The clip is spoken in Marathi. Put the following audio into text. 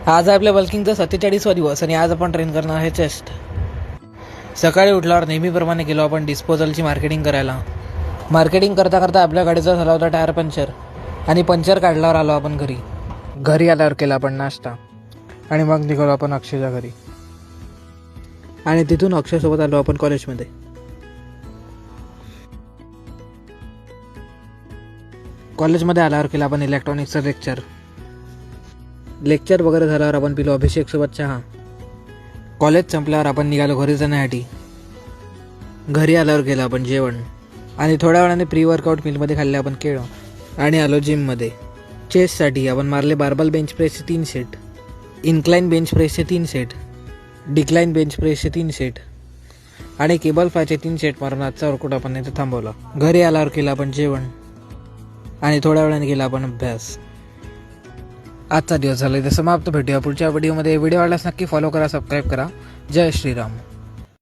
आज आपल्या बल्किंगचा 47वा दिवस आणि आज आपण ट्रेन करणार आहे चेस्ट. सकाळी उठल्यावर नेहमीप्रमाणे गेलो आपण डिस्पोजलची मार्केटिंग करायला. मार्केटिंग करता करता आपल्या गाडीचा झाला होता टायर पंक्चर आणि पंक्चर काढल्यावर आलो आपण घरी आल्यावर केला आपण नाश्ता आणि मग निघालो आपण अक्षयच्या घरी आणि तिथून अक्षयसोबत आलो आपण कॉलेजमध्ये. कॉलेजमध्ये आल्यावर केला आपण इलेक्ट्रॉनिक्सचं लेक्चर वगैरे झाल्यावर आपण पिलो अभिषेकसोबत चहा. कॉलेज संपल्यावर आपण निघालो घरी जाण्यासाठी. घरी आल्यावर केलं आपण जेवण आणि थोड्या वेळाने प्री वर्कआउट मिलमध्ये खाल्ले आपण केळं आणि आलो जिममध्ये. चेस्टसाठी आपण मारले बार्बल बेंच प्रेसचे 3 सेट, इन्क्लाइन बेंच प्रेसचे 3 सेट, डिक्लाइन बेंच प्रेसचे 3 सेट आणि केबल फ्लायचे 3 सेट मारून आजचा वर्कआउट आपण इथे थांबवला. घरी आल्यावर केलं आपण जेवण आणि थोड्या वेळाने केला आपण अभ्यास. आजचा दिवस झाला इथे समाप्त. भेटूया पुढच्या व्हिडिओमध्ये. व्हिडिओ आवडल्यास नक्की फॉलो करा, सबस्क्राईब करा. जय श्रीराम.